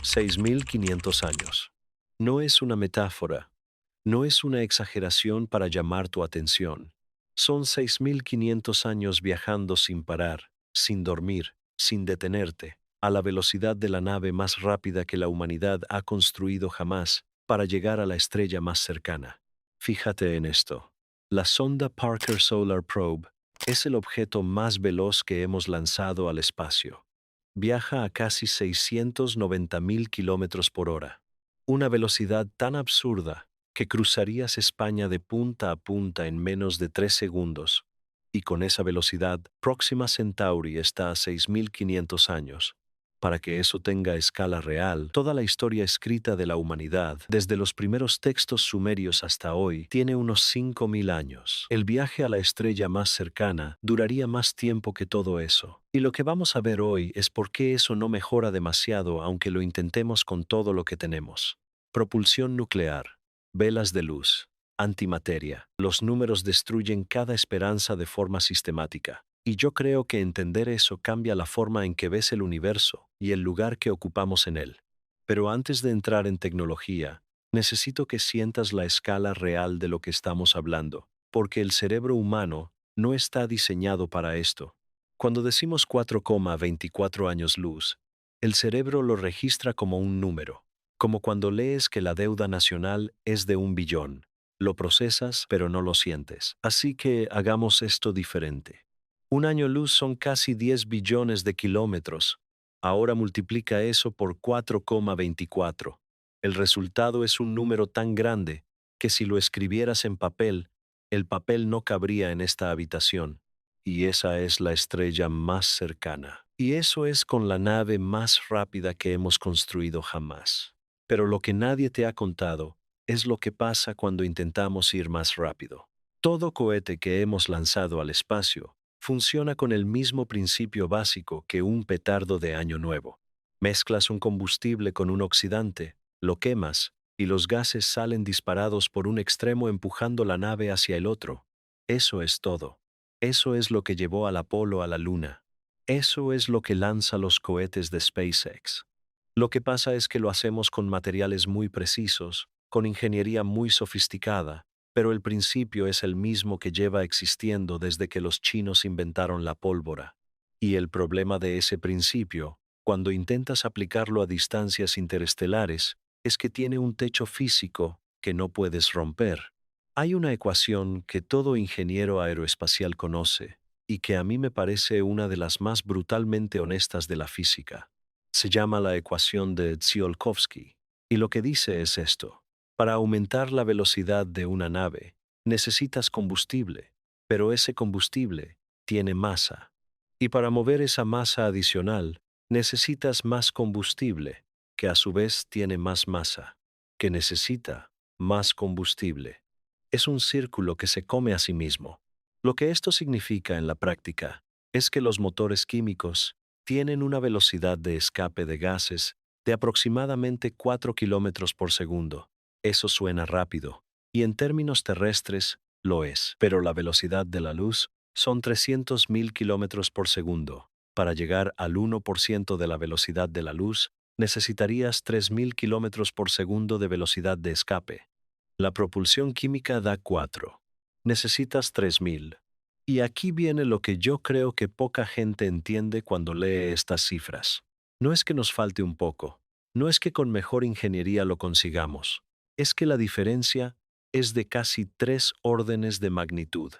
6.500 años. No es una metáfora, no es una exageración para llamar tu atención. Son 6.500 años viajando sin parar, sin dormir, sin detenerte, a la velocidad de la nave más rápida que la humanidad ha construido jamás para llegar a la estrella más cercana. Fíjate en esto. La sonda Parker Solar Probe es el objeto más veloz que hemos lanzado al espacio. Viaja a casi 690.000 kilómetros por hora. Una velocidad tan absurda que cruzarías España de punta a punta en menos de 3 segundos. Y con esa velocidad, Próxima Centauri está a 6.500 años. Para que eso tenga escala real, toda la historia escrita de la humanidad, desde los primeros textos sumerios hasta hoy, tiene unos 5.000 años. El viaje a la estrella más cercana duraría más tiempo que todo eso. Y lo que vamos a ver hoy es por qué eso no mejora demasiado aunque lo intentemos con todo lo que tenemos. Propulsión nuclear, velas de luz, antimateria. Los números destruyen cada esperanza de forma sistemática. Y yo creo que entender eso cambia la forma en que ves el universo y el lugar que ocupamos en él. Pero antes de entrar en tecnología, necesito que sientas la escala real de lo que estamos hablando, porque el cerebro humano no está diseñado para esto. Cuando decimos 4,24 años luz, el cerebro lo registra como un número, como cuando lees que la deuda nacional es de 1 billón. Lo procesas, pero no lo sientes. Así que hagamos esto diferente. Un año luz son casi 10 billones de kilómetros. Ahora multiplica eso por 4,24. El resultado es un número tan grande que si lo escribieras en papel, el papel no cabría en esta habitación. Y esa es la estrella más cercana. Y eso es con la nave más rápida que hemos construido jamás. Pero lo que nadie te ha contado es lo que pasa cuando intentamos ir más rápido. Todo cohete que hemos lanzado al espacio funciona con el mismo principio básico que un petardo de Año Nuevo. Mezclas un combustible con un oxidante, lo quemas, y los gases salen disparados por un extremo empujando la nave hacia el otro. Eso es todo. Eso es lo que llevó al Apolo a la Luna. Eso es lo que lanza los cohetes de SpaceX. Lo que pasa es que lo hacemos con materiales muy precisos, con ingeniería muy sofisticada, pero el principio es el mismo que lleva existiendo desde que los chinos inventaron la pólvora. Y el problema de ese principio, cuando intentas aplicarlo a distancias interestelares, es que tiene un techo físico que no puedes romper. Hay una ecuación que todo ingeniero aeroespacial conoce y que a mí me parece una de las más brutalmente honestas de la física. Se llama la ecuación de Tsiolkovsky, y lo que dice es esto. Para aumentar la velocidad de una nave, necesitas combustible, pero ese combustible tiene masa. Y para mover esa masa adicional, necesitas más combustible, que a su vez tiene más masa, que necesita más combustible. Es un círculo que se come a sí mismo. Lo que esto significa en la práctica es que los motores químicos tienen una velocidad de escape de gases de aproximadamente 4 kilómetros por segundo. Eso suena rápido, y en términos terrestres lo es, pero la velocidad de la luz son 300.000 kilómetros por segundo. Para llegar al 1% de la velocidad de la luz, necesitarías 3.000 kilómetros por segundo de velocidad de escape. La propulsión química da 4. Necesitas 3.000. Y aquí viene lo que yo creo que poca gente entiende cuando lee estas cifras. No es que nos falte un poco, no es que con mejor ingeniería lo consigamos, es que la diferencia es de casi 3 órdenes de magnitud.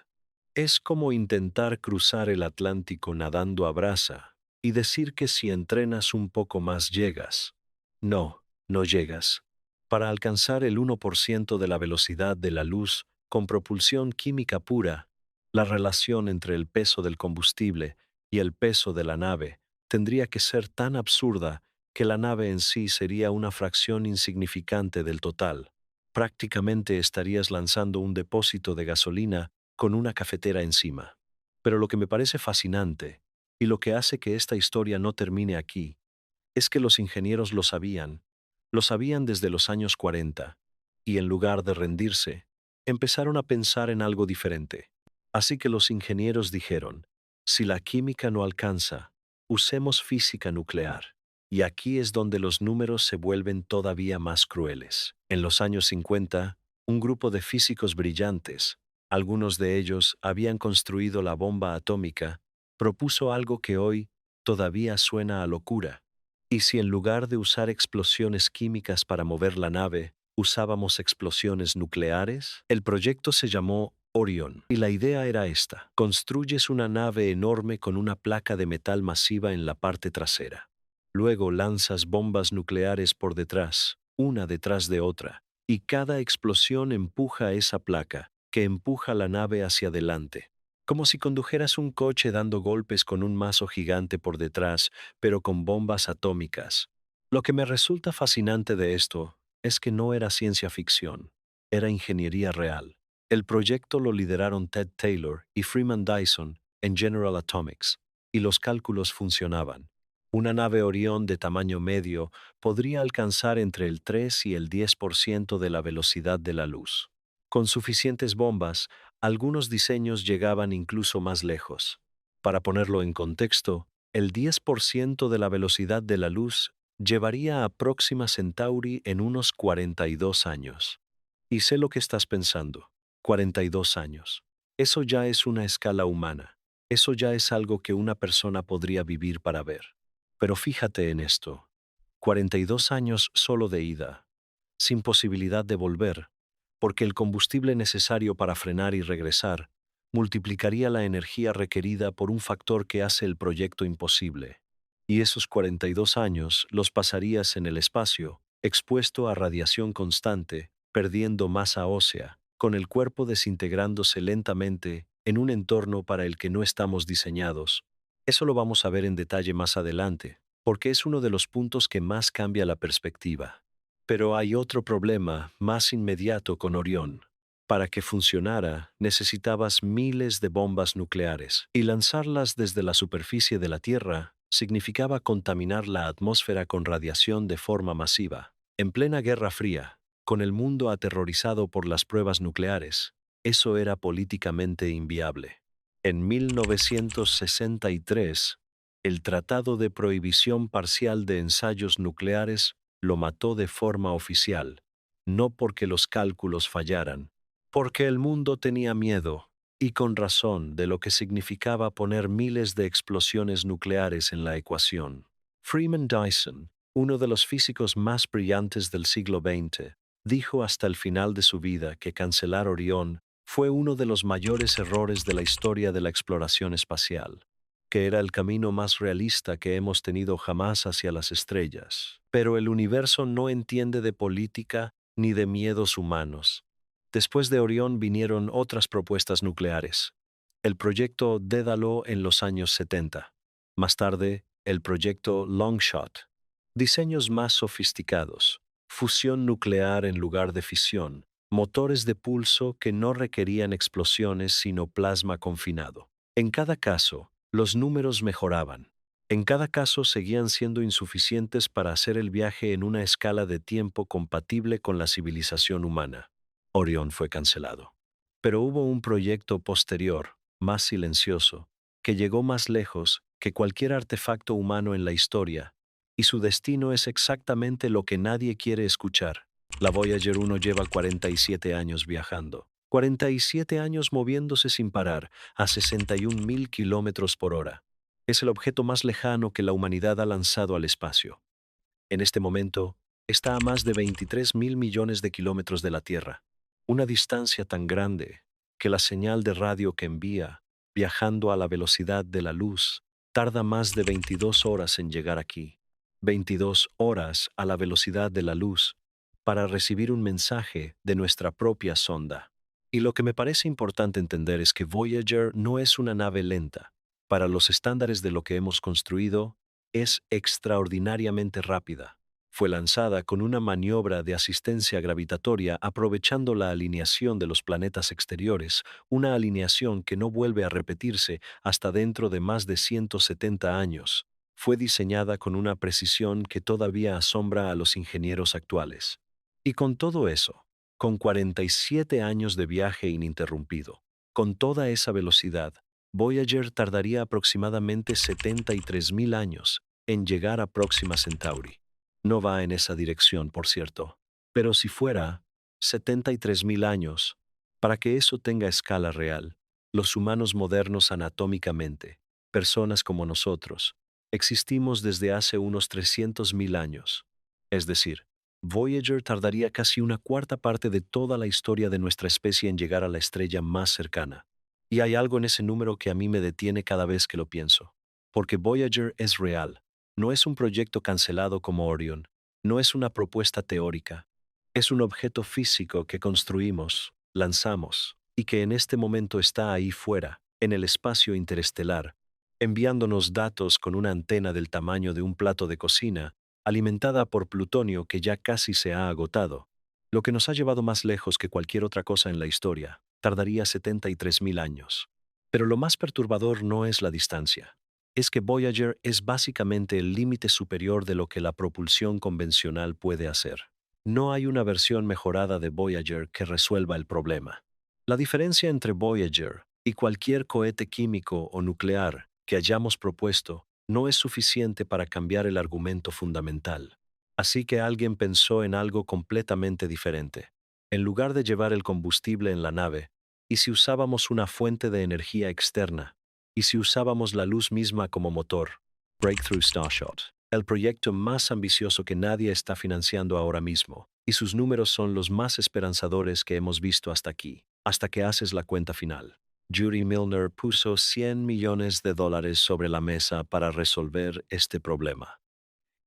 Es como intentar cruzar el Atlántico nadando a brasa y decir que si entrenas un poco más llegas. No, no llegas. Para alcanzar el 1% de la velocidad de la luz con propulsión química pura, la relación entre el peso del combustible y el peso de la nave tendría que ser tan absurda que la nave en sí sería una fracción insignificante del total. Prácticamente estarías lanzando un depósito de gasolina con una cafetera encima. Pero lo que me parece fascinante, y lo que hace que esta historia no termine aquí, es que los ingenieros lo sabían desde los años 40, y en lugar de rendirse, empezaron a pensar en algo diferente. Así que los ingenieros dijeron, si la química no alcanza, usemos física nuclear. Y aquí es donde los números se vuelven todavía más crueles. En los años 50, un grupo de físicos brillantes, algunos de ellos habían construido la bomba atómica, propuso algo que hoy todavía suena a locura. ¿Y si en lugar de usar explosiones químicas para mover la nave, usábamos explosiones nucleares? El proyecto se llamó Orion, y la idea era esta: construyes una nave enorme con una placa de metal masiva en la parte trasera. Luego lanzas bombas nucleares por detrás, una detrás de otra, y cada explosión empuja esa placa, que empuja la nave hacia adelante. Como si condujeras un coche dando golpes con un mazo gigante por detrás, pero con bombas atómicas. Lo que me resulta fascinante de esto es que no era ciencia ficción, era ingeniería real. El proyecto lo lideraron Ted Taylor y Freeman Dyson en General Atomics, y los cálculos funcionaban. Una nave Orión de tamaño medio podría alcanzar entre el 3 y el 10% de la velocidad de la luz. Con suficientes bombas, algunos diseños llegaban incluso más lejos. Para ponerlo en contexto, el 10% de la velocidad de la luz llevaría a Próxima Centauri en unos 42 años. Y sé lo que estás pensando. 42 años. Eso ya es una escala humana. Eso ya es algo que una persona podría vivir para ver. Pero fíjate en esto. 42 años solo de ida, sin posibilidad de volver, porque el combustible necesario para frenar y regresar multiplicaría la energía requerida por un factor que hace el proyecto imposible. Y esos 42 años los pasarías en el espacio, expuesto a radiación constante, perdiendo masa ósea, con el cuerpo desintegrándose lentamente en un entorno para el que no estamos diseñados. Eso lo vamos a ver en detalle más adelante, porque es uno de los puntos que más cambia la perspectiva. Pero hay otro problema más inmediato con Orión. Para que funcionara, necesitabas miles de bombas nucleares, y lanzarlas desde la superficie de la Tierra significaba contaminar la atmósfera con radiación de forma masiva. En plena Guerra Fría, con el mundo aterrorizado por las pruebas nucleares, eso era políticamente inviable. En 1963, el Tratado de Prohibición Parcial de Ensayos Nucleares lo mató de forma oficial, no porque los cálculos fallaran, porque el mundo tenía miedo, y con razón, de lo que significaba poner miles de explosiones nucleares en la ecuación. Freeman Dyson, uno de los físicos más brillantes del siglo XX, dijo hasta el final de su vida que cancelar Orión fue uno de los mayores errores de la historia de la exploración espacial, que era el camino más realista que hemos tenido jamás hacia las estrellas. Pero el universo no entiende de política ni de miedos humanos. Después de Orión vinieron otras propuestas nucleares. El proyecto Dédalo en los años 70. Más tarde, el proyecto Longshot. Diseños más sofisticados. Fusión nuclear en lugar de fisión. Motores de pulso que no requerían explosiones sino plasma confinado. En cada caso, los números mejoraban. En cada caso seguían siendo insuficientes para hacer el viaje en una escala de tiempo compatible con la civilización humana. Orión fue cancelado. Pero hubo un proyecto posterior, más silencioso, que llegó más lejos que cualquier artefacto humano en la historia, y su destino es exactamente lo que nadie quiere escuchar. La Voyager 1 lleva 47 años viajando. 47 años moviéndose sin parar, a 61.000 kilómetros por hora. Es el objeto más lejano que la humanidad ha lanzado al espacio. En este momento, está a más de 23.000 millones de kilómetros de la Tierra. Una distancia tan grande que la señal de radio que envía, viajando a la velocidad de la luz, tarda más de 22 horas en llegar aquí. 22 horas a la velocidad de la luz para recibir un mensaje de nuestra propia sonda. Y lo que me parece importante entender es que Voyager no es una nave lenta. Para los estándares de lo que hemos construido, es extraordinariamente rápida. Fue lanzada con una maniobra de asistencia gravitatoria aprovechando la alineación de los planetas exteriores, una alineación que no vuelve a repetirse hasta dentro de más de 170 años. Fue diseñada con una precisión que todavía asombra a los ingenieros actuales. Y con todo eso, con 47 años de viaje ininterrumpido, con toda esa velocidad, Voyager tardaría aproximadamente 73.000 años en llegar a Próxima Centauri. No va en esa dirección, por cierto. Pero si fuera 73.000 años, para que eso tenga escala real, los humanos modernos anatómicamente, personas como nosotros, existimos desde hace unos 300.000 años. Es decir, Voyager tardaría casi una cuarta parte de toda la historia de nuestra especie en llegar a la estrella más cercana. Y hay algo en ese número que a mí me detiene cada vez que lo pienso. Porque Voyager es real. No es un proyecto cancelado como Orion. No es una propuesta teórica. Es un objeto físico que construimos, lanzamos, y que en este momento está ahí fuera, en el espacio interestelar, enviándonos datos con una antena del tamaño de un plato de cocina, alimentada por plutonio que ya casi se ha agotado, lo que nos ha llevado más lejos que cualquier otra cosa en la historia. Tardaría 73.000 años. Pero lo más perturbador no es la distancia. Es que Voyager es básicamente el límite superior de lo que la propulsión convencional puede hacer. No hay una versión mejorada de Voyager que resuelva el problema. La diferencia entre Voyager y cualquier cohete químico o nuclear que hayamos propuesto no es suficiente para cambiar el argumento fundamental. Así que alguien pensó en algo completamente diferente. En lugar de llevar el combustible en la nave, ¿y si usábamos una fuente de energía externa? ¿Y si usábamos la luz misma como motor? Breakthrough Starshot, el proyecto más ambicioso que nadie está financiando ahora mismo, y sus números son los más esperanzadores que hemos visto hasta aquí, hasta que haces la cuenta final. Yuri Milner puso $100 millones sobre la mesa para resolver este problema.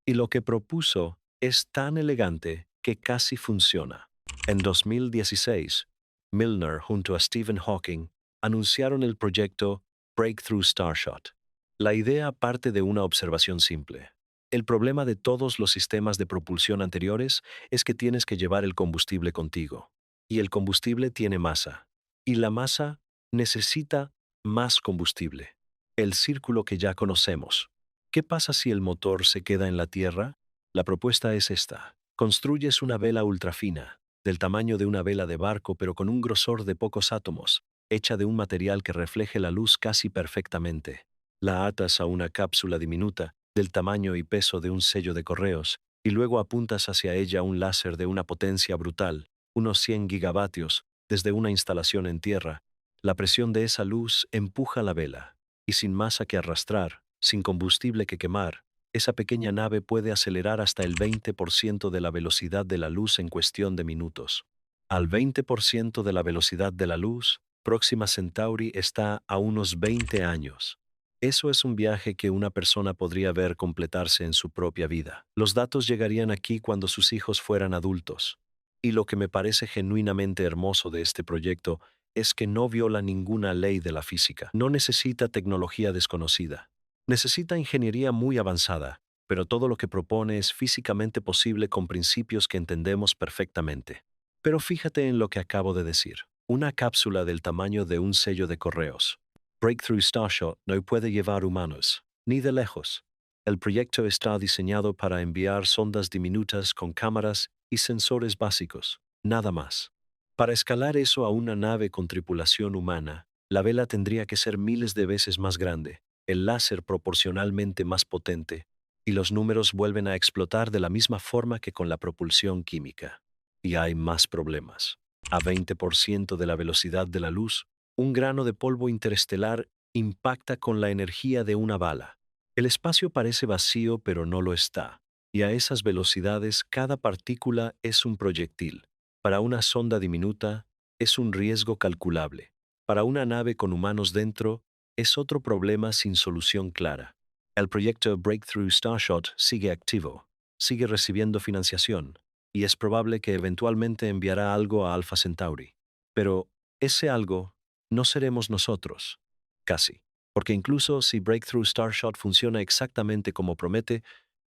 Y lo que propuso es tan elegante que casi funciona. En 2016, Milner junto a Stephen Hawking anunciaron el proyecto Breakthrough Starshot. La idea parte de una observación simple. El problema de todos los sistemas de propulsión anteriores es que tienes que llevar el combustible contigo. Y el combustible tiene masa. Y la masa necesita más combustible. El círculo que ya conocemos. ¿Qué pasa si el motor se queda en la Tierra? La propuesta es esta. Construyes una vela ultrafina, del tamaño de una vela de barco pero con un grosor de pocos átomos, hecha de un material que refleje la luz casi perfectamente. La atas a una cápsula diminuta, del tamaño y peso de un sello de correos, y luego apuntas hacia ella un láser de una potencia brutal, unos 100 gigavatios, desde una instalación en tierra. La presión de esa luz empuja la vela, y sin masa que arrastrar, sin combustible que quemar, esa pequeña nave puede acelerar hasta el 20% de la velocidad de la luz en cuestión de minutos. Al 20% de la velocidad de la luz, Próxima Centauri está a unos 20 años. Eso es un viaje que una persona podría ver completarse en su propia vida. Los datos llegarían aquí cuando sus hijos fueran adultos. Y lo que me parece genuinamente hermoso de este proyecto es que no viola ninguna ley de la física. No necesita tecnología desconocida. Necesita ingeniería muy avanzada, pero todo lo que propone es físicamente posible con principios que entendemos perfectamente. Pero fíjate en lo que acabo de decir. Una cápsula del tamaño de un sello de correos. Breakthrough Starshot no puede llevar humanos, ni de lejos. El proyecto está diseñado para enviar sondas diminutas con cámaras y sensores básicos, nada más. Para escalar eso a una nave con tripulación humana, la vela tendría que ser miles de veces más grande, el láser proporcionalmente más potente, y los números vuelven a explotar de la misma forma que con la propulsión química. Y hay más problemas. A 20% de la velocidad de la luz, un grano de polvo interestelar impacta con la energía de una bala. El espacio parece vacío, pero no lo está. Y a esas velocidades, cada partícula es un proyectil. Para una sonda diminuta, es un riesgo calculable. Para una nave con humanos dentro, es otro problema sin solución clara. El proyecto Breakthrough Starshot sigue activo, sigue recibiendo financiación, y es probable que eventualmente enviará algo a Alpha Centauri. Pero ese algo no seremos nosotros, casi. Porque incluso si Breakthrough Starshot funciona exactamente como promete,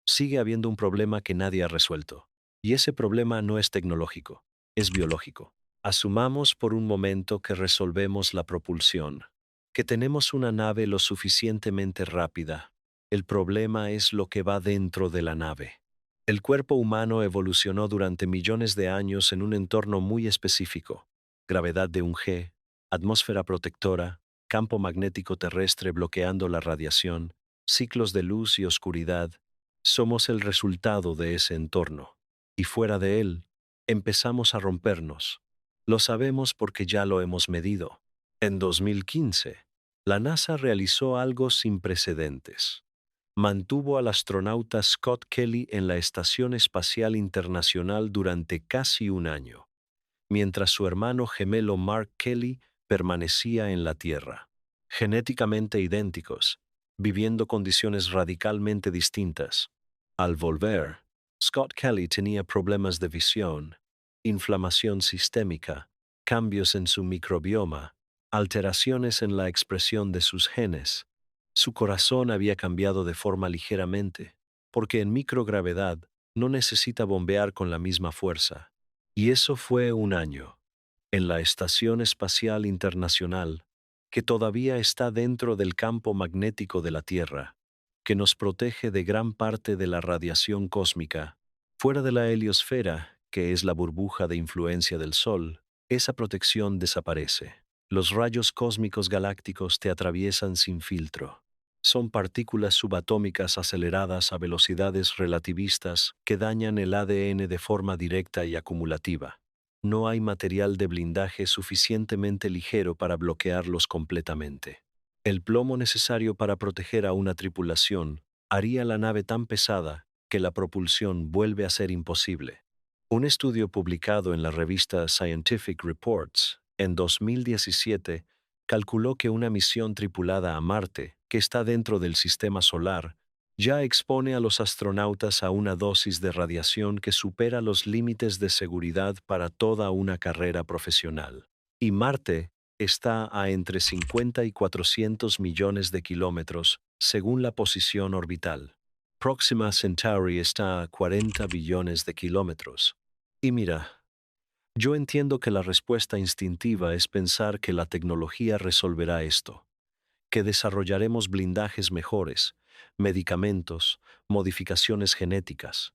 sigue habiendo un problema que nadie ha resuelto. Y ese problema no es tecnológico, es biológico. Asumamos por un momento que resolvemos la propulsión, que tenemos una nave lo suficientemente rápida. El problema es lo que va dentro de la nave. El cuerpo humano evolucionó durante millones de años en un entorno muy específico. Gravedad de un G, atmósfera protectora, campo magnético terrestre bloqueando la radiación, ciclos de luz y oscuridad, somos el resultado de ese entorno. Y fuera de él, empezamos a rompernos. Lo sabemos porque ya lo hemos medido. En 2015, la NASA realizó algo sin precedentes. Mantuvo al astronauta Scott Kelly en la Estación Espacial Internacional durante casi un año, mientras su hermano gemelo Mark Kelly permanecía en la Tierra. Genéticamente idénticos, viviendo condiciones radicalmente distintas. Al volver, Scott Kelly tenía problemas de visión, inflamación sistémica, cambios en su microbioma, alteraciones en la expresión de sus genes. Su corazón había cambiado de forma ligeramente, porque en microgravedad no necesita bombear con la misma fuerza. Y eso fue un año, en la Estación Espacial Internacional, que todavía está dentro del campo magnético de la Tierra, que nos protege de gran parte de la radiación cósmica. Fuera de la heliosfera, que es la burbuja de influencia del Sol, esa protección desaparece. Los rayos cósmicos galácticos te atraviesan sin filtro. Son partículas subatómicas aceleradas a velocidades relativistas que dañan el ADN de forma directa y acumulativa. No hay material de blindaje suficientemente ligero para bloquearlos completamente. El plomo necesario para proteger a una tripulación haría la nave tan pesada que la propulsión vuelve a ser imposible. Un estudio publicado en la revista Scientific Reports en 2017 calculó que una misión tripulada a Marte, que está dentro del sistema solar, ya expone a los astronautas a una dosis de radiación que supera los límites de seguridad para toda una carrera profesional. Y Marte está a entre 50 y 400 millones de kilómetros, según la posición orbital. Próxima Centauri está a 40 billones de kilómetros. Y mira, yo entiendo que la respuesta instintiva es pensar que la tecnología resolverá esto, que desarrollaremos blindajes mejores, medicamentos, modificaciones genéticas.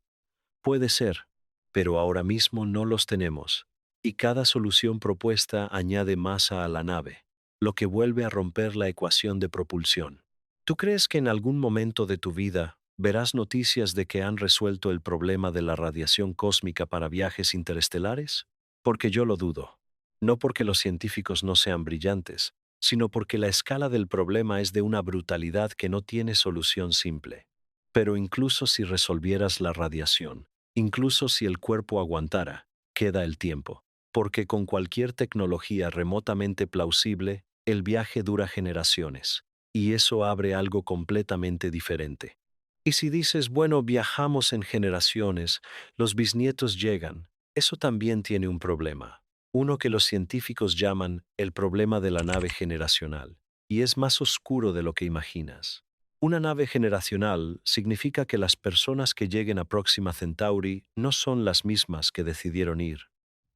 Puede ser, pero ahora mismo no los tenemos, y cada solución propuesta añade masa a la nave, lo que vuelve a romper la ecuación de propulsión. ¿Tú crees que en algún momento de tu vida verás noticias de que han resuelto el problema de la radiación cósmica para viajes interestelares? Porque yo lo dudo. No porque los científicos no sean brillantes, sino porque la escala del problema es de una brutalidad que no tiene solución simple. Pero incluso si resolvieras la radiación, incluso si el cuerpo aguantara, queda el tiempo, porque con cualquier tecnología remotamente plausible, el viaje dura generaciones, y eso abre algo completamente diferente. Y si dices, bueno, viajamos en generaciones, los bisnietos llegan, eso también tiene un problema, uno que los científicos llaman el problema de la nave generacional, y es más oscuro de lo que imaginas. Una nave generacional significa que las personas que lleguen a Próxima Centauri no son las mismas que decidieron ir.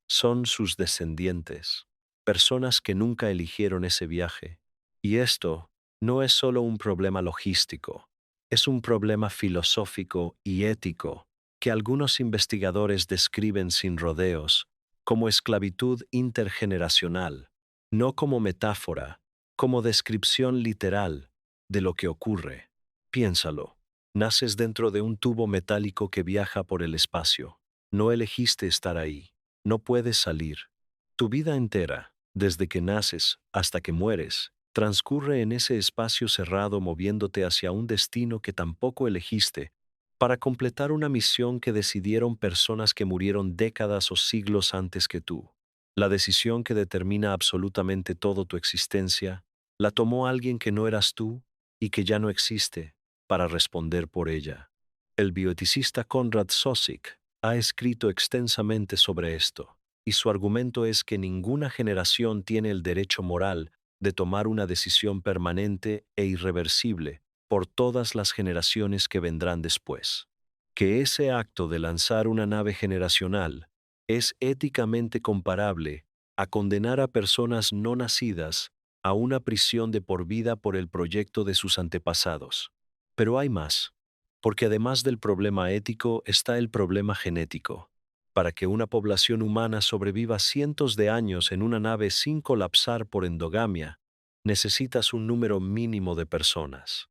Son sus descendientes, personas que nunca eligieron ese viaje. Y esto no es solo un problema logístico, es un problema filosófico y ético que algunos investigadores describen sin rodeos como esclavitud intergeneracional, no como metáfora, como descripción literal de lo que ocurre. Piénsalo. Naces dentro de un tubo metálico que viaja por el espacio. No elegiste estar ahí. No puedes salir. Tu vida entera, desde que naces hasta que mueres, transcurre en ese espacio cerrado moviéndote hacia un destino que tampoco elegiste, para completar una misión que decidieron personas que murieron décadas o siglos antes que tú. La decisión que determina absolutamente todo tu existencia, la tomó alguien que no eras tú y que ya no existe, para responder por ella. El bioeticista Konrad Sosik ha escrito extensamente sobre esto, y su argumento es que ninguna generación tiene el derecho moral de tomar una decisión permanente e irreversible por todas las generaciones que vendrán después. Que ese acto de lanzar una nave generacional es éticamente comparable a condenar a personas no nacidas a una prisión de por vida por el proyecto de sus antepasados. Pero hay más, porque además del problema ético está el problema genético. Para que una población humana sobreviva cientos de años en una nave sin colapsar por endogamia, necesitas un número mínimo de personas.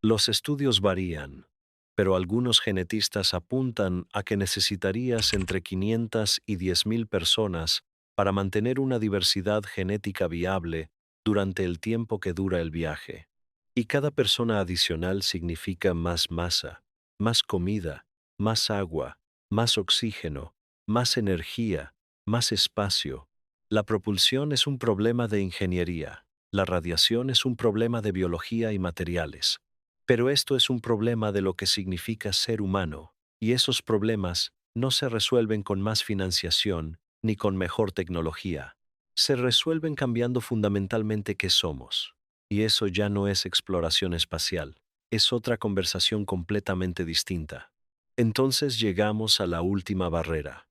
Los estudios varían, pero algunos genetistas apuntan a que necesitarías entre 500 y 10.000 personas para mantener una diversidad genética viable durante el tiempo que dura el viaje. Y cada persona adicional significa más masa, más comida, más agua, más oxígeno, más energía, más espacio. La propulsión es un problema de ingeniería. La radiación es un problema de biología y materiales. Pero esto es un problema de lo que significa ser humano, y esos problemas no se resuelven con más financiación ni con mejor tecnología. Se resuelven cambiando fundamentalmente qué somos. Y eso ya no es exploración espacial, es otra conversación completamente distinta. Entonces llegamos a la última barrera,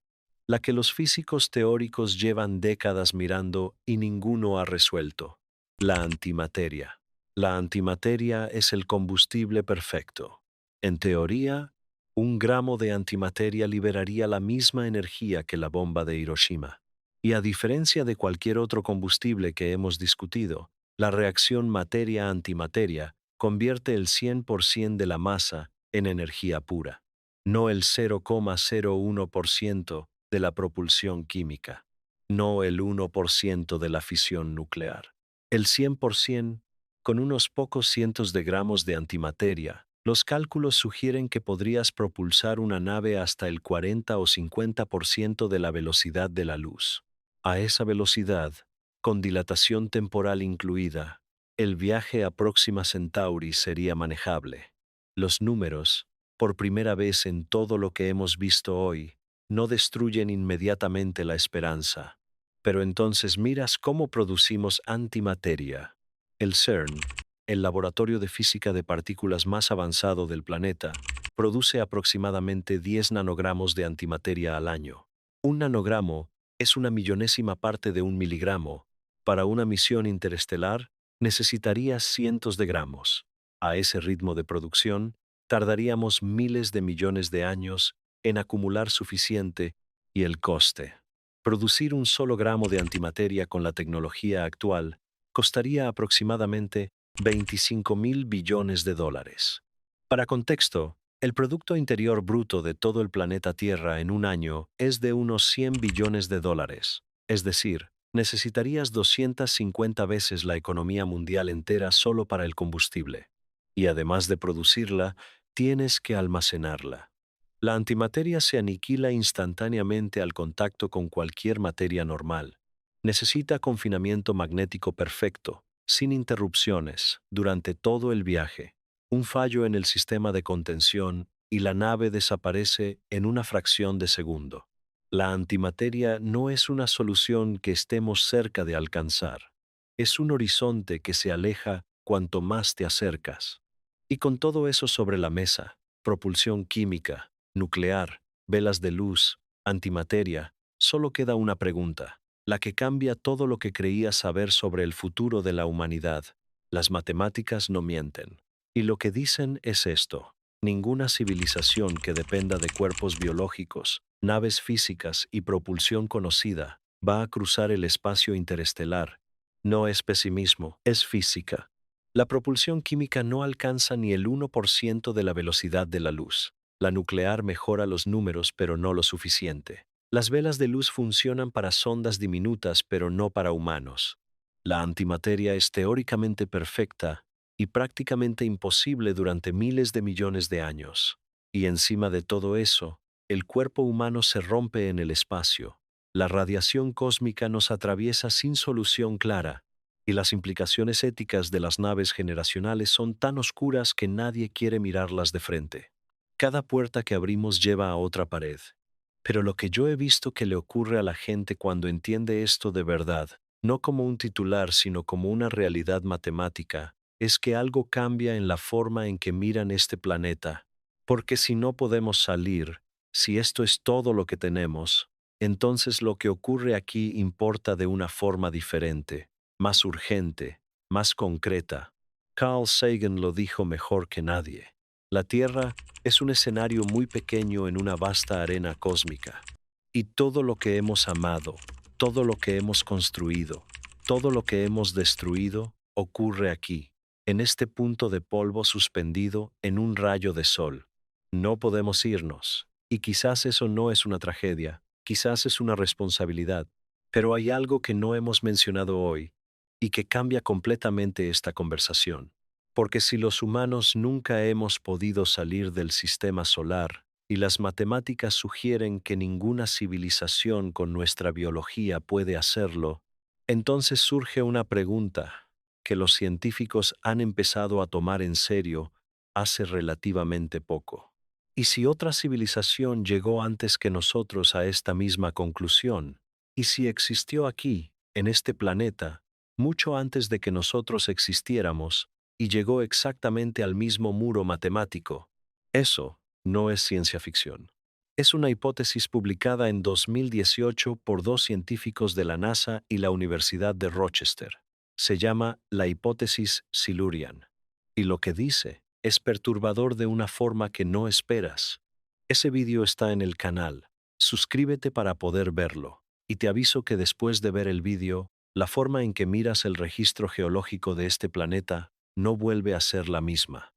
la que los físicos teóricos llevan décadas mirando y ninguno ha resuelto: la antimateria. La antimateria es el combustible perfecto. En teoría, 1 gramo de antimateria liberaría la misma energía que la bomba de Hiroshima. Y a diferencia de cualquier otro combustible que hemos discutido, la reacción materia-antimateria convierte el 100% de la masa en energía pura, no el 0,01% de la propulsión química, no el 1% de la fisión nuclear. El 100%, con unos pocos cientos de gramos de antimateria. Los cálculos sugieren que podrías propulsar una nave hasta el 40 o 50% de la velocidad de la luz. A esa velocidad, con dilatación temporal incluida, el viaje a Próxima Centauri sería manejable. Los números, por primera vez en todo lo que hemos visto hoy, no destruyen inmediatamente la esperanza. Pero entonces miras cómo producimos antimateria. El CERN, el laboratorio de física de partículas más avanzado del planeta, produce aproximadamente 10 nanogramos de antimateria al año. Un nanogramo es una millonésima parte de 1 miligramo. Para una misión interestelar, necesitarías cientos de gramos. A ese ritmo de producción, tardaríamos miles de millones de años en acumular suficiente, y el coste. Producir un solo gramo de antimateria con la tecnología actual costaría aproximadamente 25.000 billones de dólares. Para contexto, el Producto Interior Bruto de todo el planeta Tierra en un año es de unos 100 billones de dólares. Es decir, necesitarías 250 veces la economía mundial entera solo para el combustible. Y además de producirla, tienes que almacenarla. La antimateria se aniquila instantáneamente al contacto con cualquier materia normal. Necesita confinamiento magnético perfecto, sin interrupciones, durante todo el viaje. Un fallo en el sistema de contención y la nave desaparece en una fracción de segundo. La antimateria no es una solución que estemos cerca de alcanzar. Es un horizonte que se aleja cuanto más te acercas. Y con todo eso sobre la mesa, propulsión química, nuclear, velas de luz, antimateria, solo queda una pregunta, la que cambia todo lo que creías saber sobre el futuro de la humanidad. Las matemáticas no mienten. Y lo que dicen es esto: ninguna civilización que dependa de cuerpos biológicos, naves físicas y propulsión conocida va a cruzar el espacio interestelar. No es pesimismo, es física. La propulsión química no alcanza ni el 1% de la velocidad de la luz. La nuclear mejora los números, pero no lo suficiente. Las velas de luz funcionan para sondas diminutas, pero no para humanos. La antimateria es teóricamente perfecta y prácticamente imposible durante miles de millones de años. Y encima de todo eso, el cuerpo humano se rompe en el espacio. La radiación cósmica nos atraviesa sin solución clara, y las implicaciones éticas de las naves generacionales son tan oscuras que nadie quiere mirarlas de frente. Cada puerta que abrimos lleva a otra pared. Pero lo que yo he visto que le ocurre a la gente cuando entiende esto de verdad, no como un titular sino como una realidad matemática, es que algo cambia en la forma en que miran este planeta. Porque si no podemos salir, si esto es todo lo que tenemos, entonces lo que ocurre aquí importa de una forma diferente, más urgente, más concreta. Carl Sagan lo dijo mejor que nadie. La Tierra es un escenario muy pequeño en una vasta arena cósmica. Y todo lo que hemos amado, todo lo que hemos construido, todo lo que hemos destruido, ocurre aquí. en este punto de polvo suspendido en un rayo de sol. No podemos irnos. Y quizás eso no es una tragedia, quizás es una responsabilidad, pero hay algo que no hemos mencionado hoy y que cambia completamente esta conversación. Porque si los humanos nunca hemos podido salir del sistema solar, y las matemáticas sugieren que ninguna civilización con nuestra biología puede hacerlo, entonces surge una pregunta que los científicos han empezado a tomar en serio hace relativamente poco. ¿Y si otra civilización llegó antes que nosotros a esta misma conclusión? ¿Y si existió aquí, en este planeta, mucho antes de que nosotros existiéramos, y llegó exactamente al mismo muro matemático? Eso no es ciencia ficción. Es una hipótesis publicada en 2018 por dos científicos de la NASA y la Universidad de Rochester. Se llama la hipótesis Silurian. Y lo que dice es perturbador de una forma que no esperas. Ese vídeo está en el canal. Suscríbete para poder verlo. Y te aviso que después de ver el vídeo, la forma en que miras el registro geológico de este planeta no vuelve a ser la misma.